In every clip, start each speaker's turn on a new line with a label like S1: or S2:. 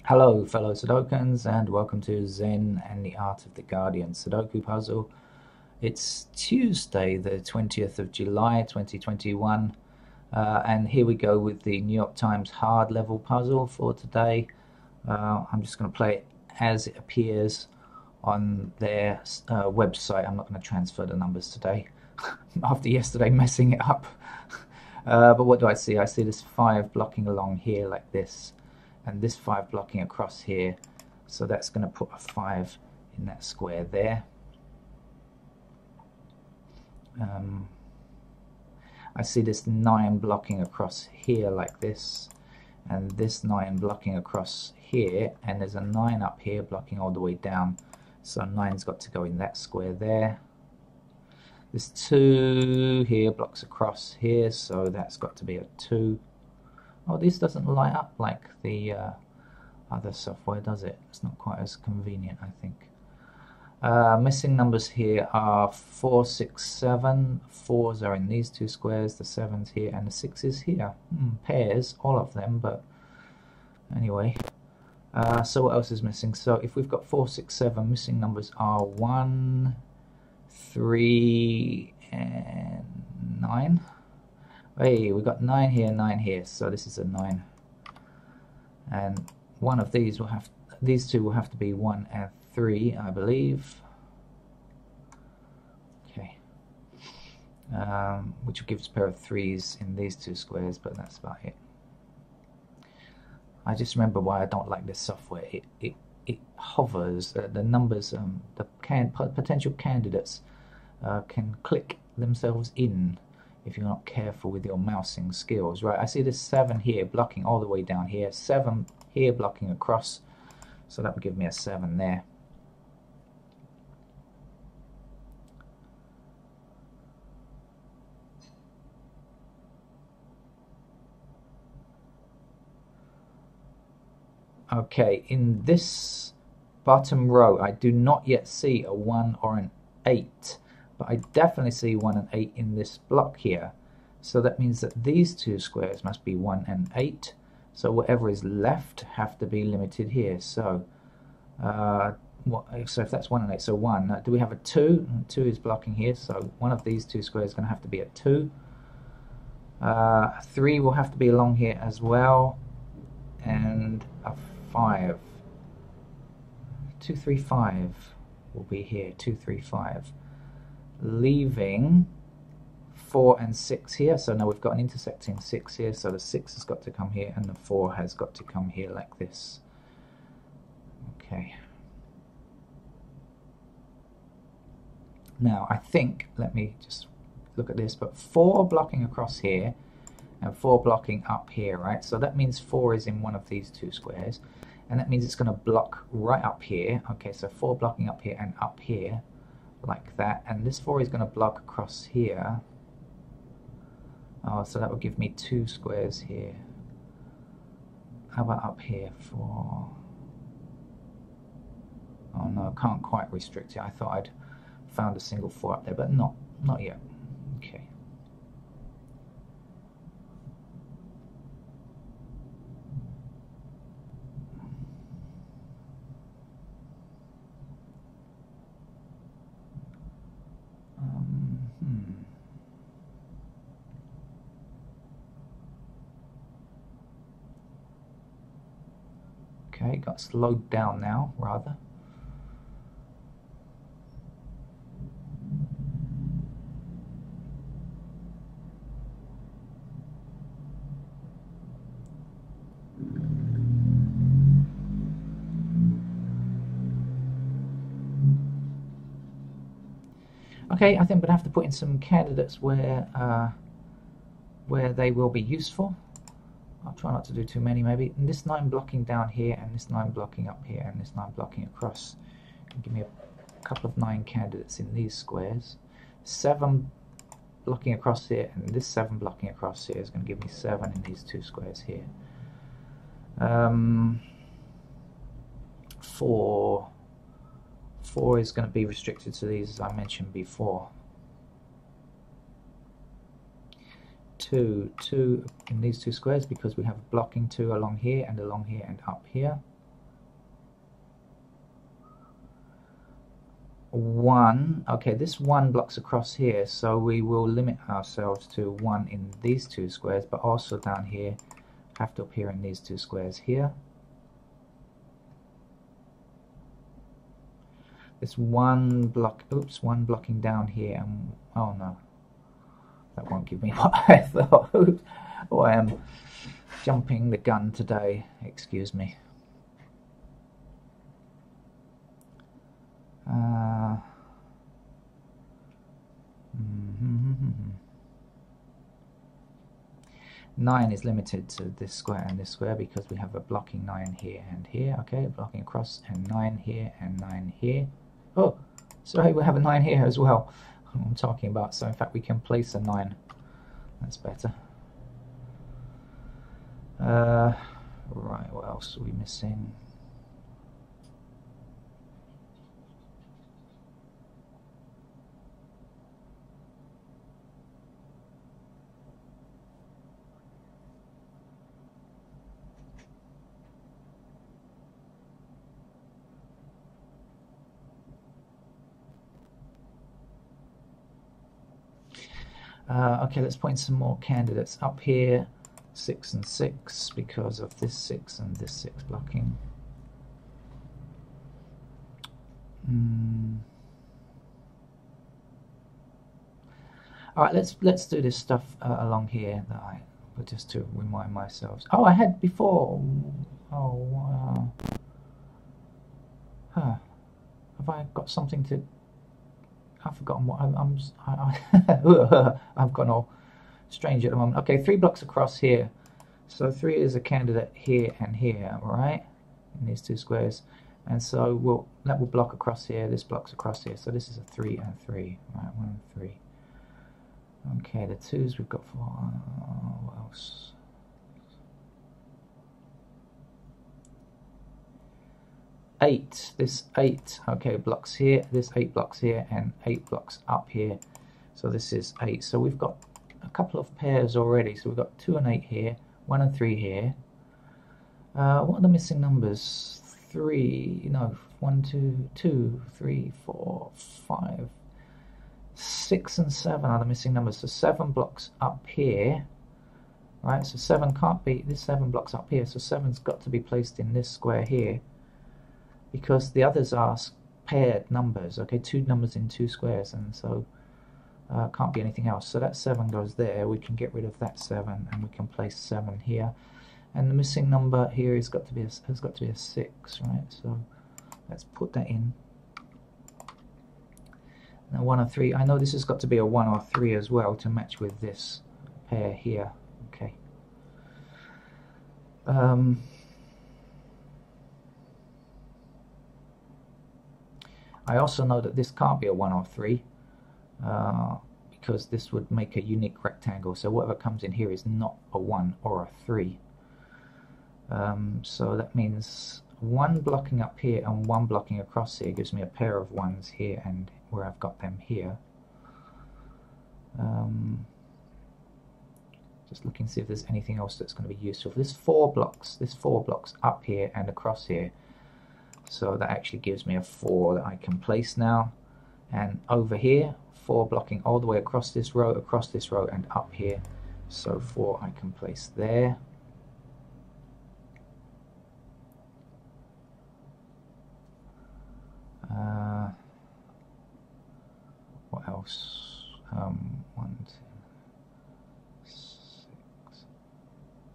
S1: Hello fellow Sudokans and welcome to Zen and the Art of the Guardian Sudoku puzzle. It's Tuesday the 20th of July 2021 and here we go with the New York Times hard level puzzle for today. I'm just going to play it as it appears on their website. I'm not going to transfer the numbers today after yesterday messing it up. But what do I see? I see this 5 blocking along here like this, and this 5 blocking across here, so that's going to put a 5 in that square there. I see this 9 blocking across here like this, and this 9 blocking across here, and there's a 9 up here blocking all the way down, so 9's got to go in that square there. This 2 here blocks across here, so that's got to be a 2. Oh, this doesn't light up like the other software, does it? It's not quite as convenient, I think. Missing numbers here are 4, 6, 7. 4s are in these 2 squares, the 7's here, and the 6's here. Pairs, all of them, but anyway. So what else is missing? So if we've got 4, 6, 7, missing numbers are 1, 3, and 9. Hey, we got 9 here, 9 here, so this is a 9. And one of these will have, these two will have to be 1 and 3, I believe. Okay. Which gives a pair of 3's in these 2 squares, but that's about it. I just remember why I don't like this software. It hovers, the numbers, the potential candidates can click themselves in if you're not careful with your mousing skills. Right, I see this 7 here blocking all the way down here, 7 here blocking across, so that would give me a 7 there. Okay, in this bottom row I do not yet see a 1 or an 8, but I definitely see 1 and 8 in this block here. So that means that these 2 squares must be 1 and 8. So whatever is left have to be limited here. So so if that's 1 and 8, so 1. Do we have a 2? 2 is blocking here, so one of these 2 squares is going to have to be a 2. 3 will have to be along here as well, and a 5. 2, 3, 5 will be here. 2, 3, 5. Leaving 4 and 6 here, so now we've got an intersecting 6 here, so the 6 has got to come here and the 4 has got to come here like this. Okay. Now I think, let me just look at this, but 4 blocking across here and 4 blocking up here, right? So that means 4 is in one of these 2 squares, and that means it's going to block right up here. Okay, so 4 blocking up here and up here like that, and this 4 is going to block across here. Oh, so that will give me 2 squares here. How about up here? 4. Oh no, I can't quite restrict it. I thought I'd found a single 4 up there, but not yet. Okay. Okay, got slowed down now, rather. Okay, I think I'm going to have to put in some candidates where they will be useful. I'll try not to do too many maybe. And this 9 blocking down here, and this 9 blocking up here, and this 9 blocking across. Give me a couple of 9 candidates in these squares. 7 blocking across here, and this 7 blocking across here is going to give me 7 in these 2 squares here. 4 is going to be restricted to these, as I mentioned before. 2 in these 2 squares, because we have blocking 2 along here and up here. 1. Okay, this 1 blocks across here, so we will limit ourselves to 1 in these 2 squares, but also down here, have to appear in these 2 squares here. This 1 block, oops, 1 blocking down here, and oh no, that won't give me what I thought. Oh, I am jumping the gun today, excuse me. 9 is limited to this square and this square because we have a blocking 9 here and here. Okay, blocking across, and 9 here and 9 here. Oh, sorry, we have a 9 here as well. I'm talking about. So in fact, we can place a 9. That's better. Right, what else are we missing? Okay, let's point some more candidates up here. 6 and 6 because of this 6 and this 6 blocking. All right, let's do this stuff along here that I just to remind myself. Oh, I had before. Oh, have I got something to? I've forgotten what I've gone all strange at the moment. Okay, 3 blocks across here. So 3 is a candidate here and here, right? In these 2 squares. And so that will block across here. This blocks across here. So this is a 3 and 3. Right, 1 and 3. Okay, the 2s we've got 4. What else? Eight. This 8, okay, blocks here. This 8 blocks here, and 8 blocks up here. So this is 8. So we've got a couple of pairs already. So we've got 2 and 8 here, 1 and 3 here. What are the missing numbers? 3. No, 1, 2, 2, 3, 4, 5, 6, and 7 are the missing numbers. So 7 blocks up here. Right. So 7 can't be. This 7 blocks up here. So 7's got to be placed in this square here. Because the others are paired numbers, okay, 2 numbers in 2 squares, and so can't be anything else. So that 7 goes there. We can get rid of that 7, and we can place 7 here. And the missing number here has got to be a 6, right? So let's put that in. Now 1 or 3. I know this has got to be a 1 or 3 as well to match with this pair here. Okay. I also know that this can't be a 1 or 3 because this would make a unique rectangle. So whatever comes in here is not a 1 or a 3. So that means 1 blocking up here and 1 blocking across here gives me a pair of 1s here and where I've got them here. Just looking to see if there's anything else that's going to be useful. There's 4 blocks up here and across here. So that actually gives me a 4 that I can place now. And over here, 4 blocking all the way across this row, and up here. So 4 I can place there. What else? 1, 2, 6.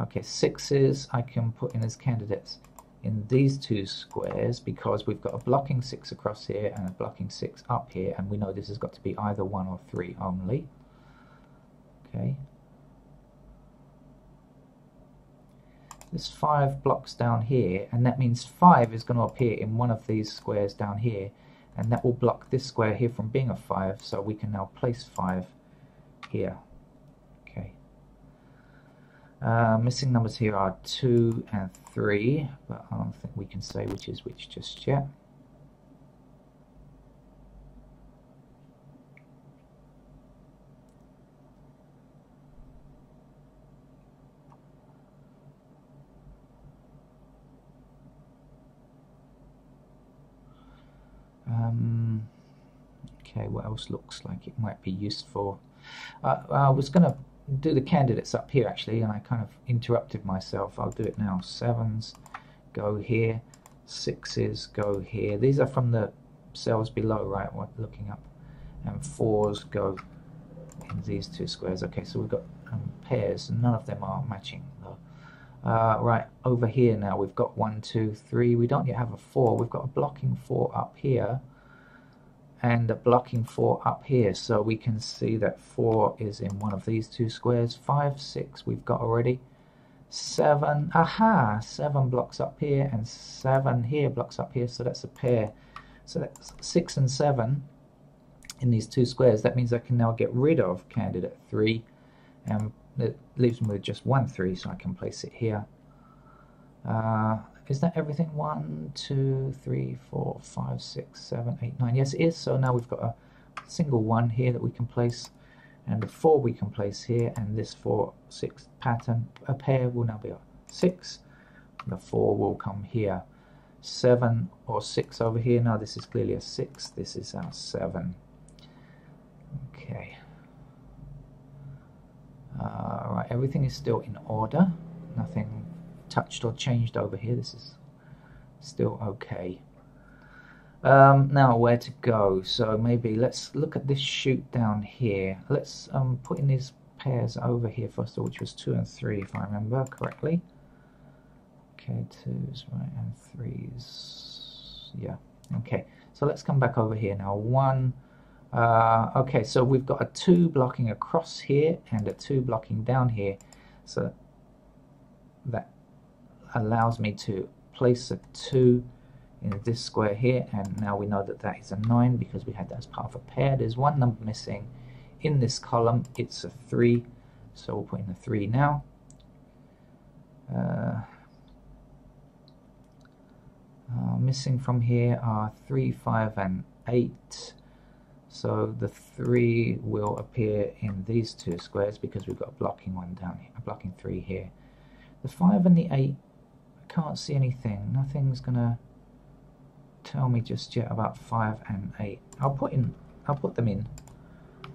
S1: Okay, 6s I can put in as candidates in these 2 squares because we've got a blocking 6 across here and a blocking 6 up here, and we know this has got to be either 1 or 3 only. Okay. There's 5 blocks down here, and that means 5 is going to appear in one of these squares down here, and that will block this square here from being a 5, so we can now place 5 here. Okay. Missing numbers here are 2 and 3, but I don't think we can say which is which just yet. Okay, what else looks like it might be useful? I was going to do the candidates up here actually, and I kind of interrupted myself. I'll do it now. 7s go here, 6s go here. These are from the cells below, right? What looking up, and 4s go in these two squares. Okay, so we've got pairs. None of them are matching though. Right, over here now we've got 1, 2, 3. We don't yet have a 4. We've got a blocking 4 up here and a blocking 4 up here, so we can see that 4 is in one of these two squares. 5, 6 we've got already. 7, aha, 7 blocks up here and 7 here blocks up here, so that's a pair. So that's 6 and 7 in these two squares. That means I can now get rid of candidate 3, and it leaves me with just 1 3, so I can place it here. Is that everything? 1, 2, 3, 4, 5, 6, 7, 8, 9. Yes, it is. So now we've got a single 1 here that we can place, and a 4 we can place here, and this 4, 6 pattern, a pair will now be a 6. The 4 will come here. 7 or 6 over here. Now this is clearly a 6. This is our 7. Okay. Right, everything is still in order. Nothing touched or changed over here. This is still okay. Now where to go? So maybe let's look at this chute down here. Let's put in these pairs over here first of all, which was 2 and 3 if I remember correctly. Okay, 2s, right, and 3s. Yeah, okay. So let's come back over here now. 1. Okay, so we've got a 2 blocking across here and a 2 blocking down here. So that allows me to place a 2 in this square here, and now we know that that is a 9 because we had that as part of a pair. There's one number missing in this column. It's a 3, so we'll put in the 3 now. Missing from here are 3, 5, and 8. So the 3 will appear in these two squares because we've got a blocking 1 down here, a blocking 3 here. The 5 and the 8, I can't see anything. Nothing's gonna tell me just yet about 5 and 8. I'll put them in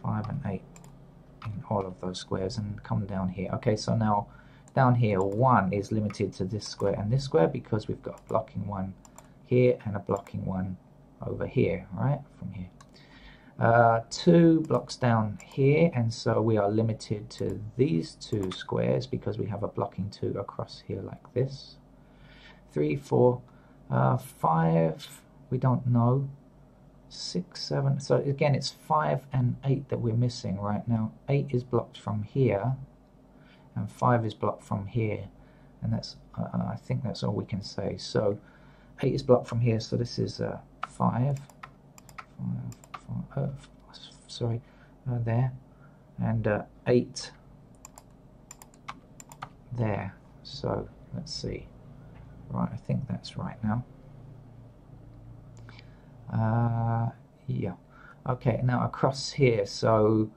S1: 5 and 8 in all of those squares and come down here. Okay, so now down here 1 is limited to this square and this square because we've got a blocking 1 here and a blocking 1 over here, right, from here. 2 blocks down here, and so we are limited to these two squares because we have a blocking 2 across here like this. 3, 4, 5, we don't know. 6, 7, so again it's 5 and 8 that we're missing right now. 8 is blocked from here and 5 is blocked from here, and that's I think that's all we can say. So 8 is blocked from here, so this is 5, sorry, there, and 8 there. So let's see. Right, I think that's right now. Yeah. Okay, now across here, so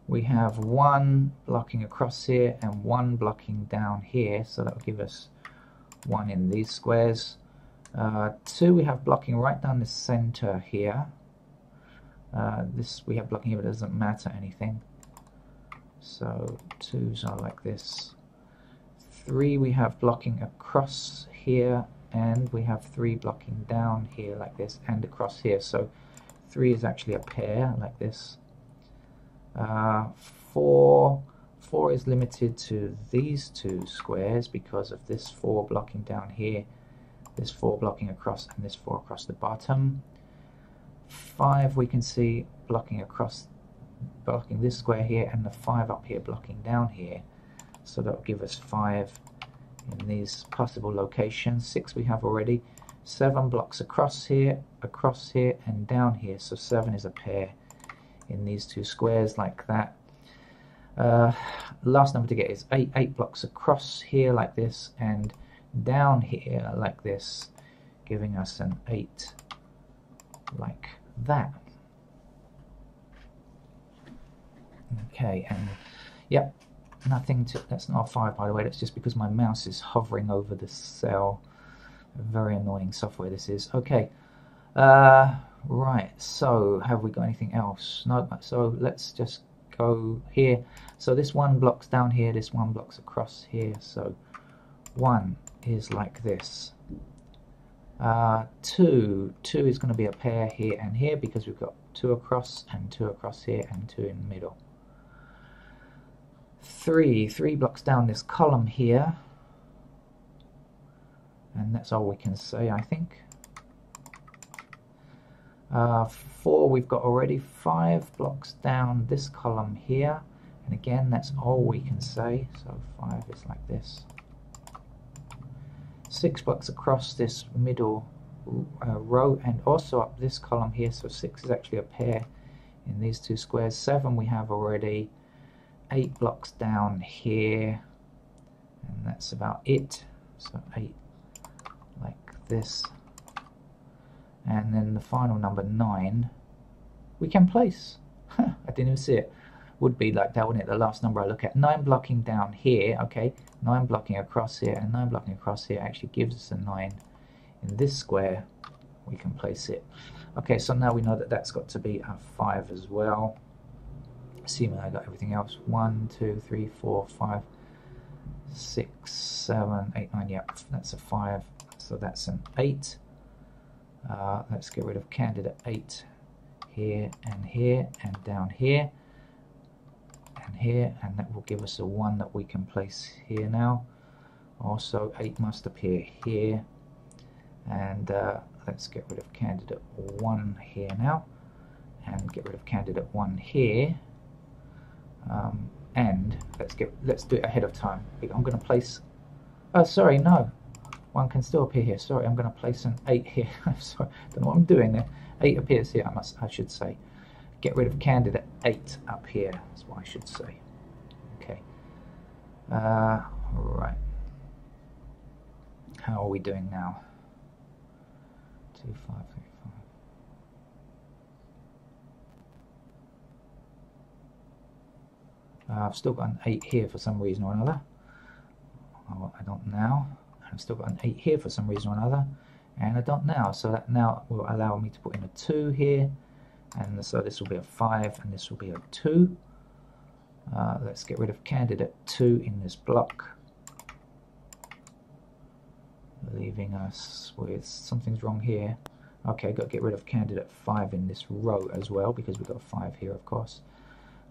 S1: we have 1 blocking across here and 1 blocking down here, so that will give us 1 in these squares. 2 we have blocking right down the center here. This we have blocking here, but it doesn't matter anything. So 2s are like this. 3 we have blocking across here, and we have 3 blocking down here like this and across here. So 3 is actually a pair like this. 4 is limited to these two squares because of this 4 blocking down here, this 4 blocking across, and this 4 across the bottom. 5 we can see blocking across, blocking this square here, and the 5 up here blocking down here. So that will give us 5 in these possible locations. 6 we have already. 7 blocks across here, and down here. So 7 is a pair in these two squares like that. Last number to get is 8. 8 blocks across here like this and down here like this, giving us an 8 like that. Okay, and yep, nothing to, that's not a 5 by the way, that's just because my mouse is hovering over the cell. Very annoying software this is. Okay, Right, so have we got anything else? No, so let's just go here. So this one blocks down here, this one blocks across here. So 1 is like this. 2 is going to be a pair here and here because we've got 2 across and 2 across here and 2 in the middle. 3 blocks down this column here, and that's all we can say, I think. 4 we've got already. 5 blocks down this column here, and again that's all we can say, so 5 is like this. 6 blocks across this middle row and also up this column here, so 6 is actually a pair in these 2 squares. 7 we have already. 8 blocks down here, and that's about it, so 8 like this. And then the final number 9 we can place. I didn't even see it. Would be like that, wouldn't it? The last number I look at. 9 blocking down here, okay, 9 blocking across here and 9 blocking across here actually gives us a 9 in this square. We can place it. Okay, so now we know that that's got to be a 5 as well, assuming I got everything else. 1, 2, 3, 4, 5, 6, 7, 8, 9, yep, that's a 5, so that's an 8. Let's get rid of candidate 8 here and down here and here, and that will give us a 1 that we can place here now. Also 8 must appear here, and let's get rid of candidate 1 here now and get rid of candidate 1 here, and let's do it ahead of time. I'm going to place, oh sorry, no, 1 can still appear here. Sorry, I'm going to place an 8 here. I'm sorry, don't know what I'm doing there. 8 appears here, I should say. Get rid of candidate 8 up here, that's what I should say. Okay. Right. How are we doing now? 2, 5, 3, 5. I've still got an 8 here for some reason or another. Oh, I don't now. I've still got an 8 here for some reason or another, and I don't now, so that now will allow me to put in a 2 here, and so this will be a 5 and this will be a 2. Let's get rid of candidate 2 in this block, leaving us with, something's wrong here. Okay, got to get rid of candidate 5 in this row as well because we've got 5 here, of course.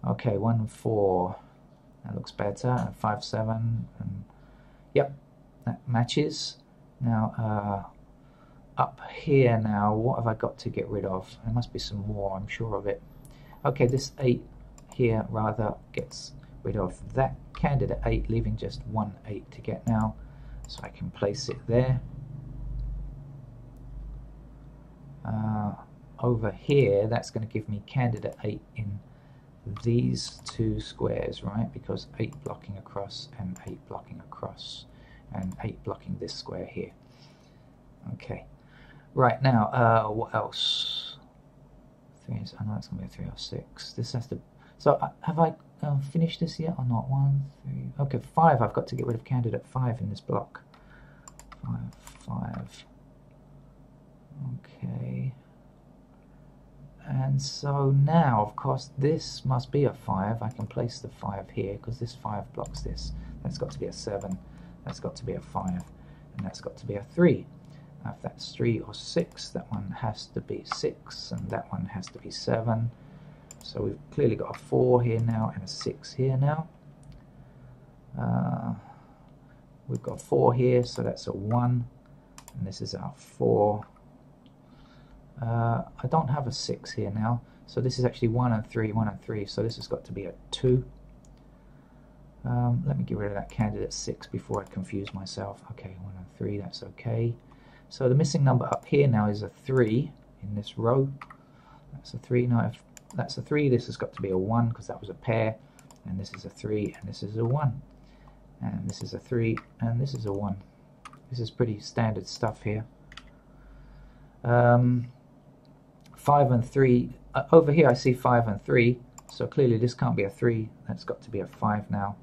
S1: Okay, 1, 4, that looks better, and 5, 7, and yep, that matches. Now up here now, what have I got to get rid of? There must be some more, I'm sure of it. Okay, this 8 here rather gets rid of that candidate 8, leaving just 1 8 to get now, so I can place it there. Over here, that's going to give me candidate 8 in these 2 squares, right? Because 8 blocking across and 8 blocking across and 8 blocking this square here. Okay, right now, what else? 3 is, I know it's going to be a 3 or 6. This has to, so have I finished this yet or not? 1, 3, okay, 5. I've got to get rid of candidate 5 in this block. 5, 5. Okay. And so now, of course, this must be a 5. I can place the 5 here because this 5 blocks this. That's got to be a 7. That's got to be a 5. And that's got to be a 3. Now, if that's 3 or 6, that one has to be 6, and that one has to be 7. So we've clearly got a 4 here now and a 6 here now. We've got 4 here, so that's a 1. And this is our 4. I don't have a 6 here now, so this is actually 1 and 3, 1 and 3, so this has got to be a 2. Let me get rid of that candidate 6 before I confuse myself. Okay, 1 and 3, that's okay. So the missing number up here now is a 3 in this row. That's a 3. Now if that's a 3, this has got to be a 1 because that was a pair, and this is a 3 and this is a 1. And this is a 3 and this is a 1. This is pretty standard stuff here. 5 and 3, over here I see 5 and 3, so clearly this can't be a 3, that's got to be a 5 now,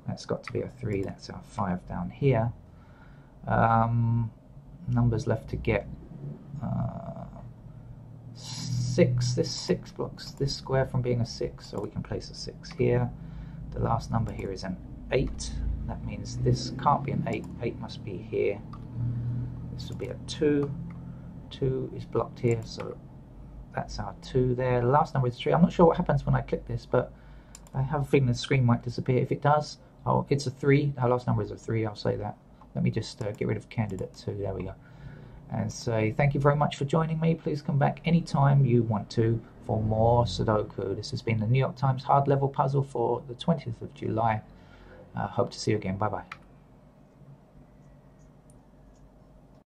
S1: that's got to be a 3, that's our 5 down here. Numbers left to get, 6. This 6 blocks this square from being a 6, so we can place a 6 here. The last number here is an 8. That means this can't be an 8. 8 must be here. This will be a 2. 2 is blocked here, so that's our 2 there. The last number is 3. I'm not sure what happens when I click this, but I have a feeling the screen might disappear. If it does, oh, it's a 3. Our last number is a 3, I'll say that. Let me just get rid of candidate 2. There we go. And say thank you very much for joining me. Please come back anytime you want to for more Sudoku. This has been the New York Times Hard Level Puzzle for the 20th of July. Hope to see you again. Bye-bye.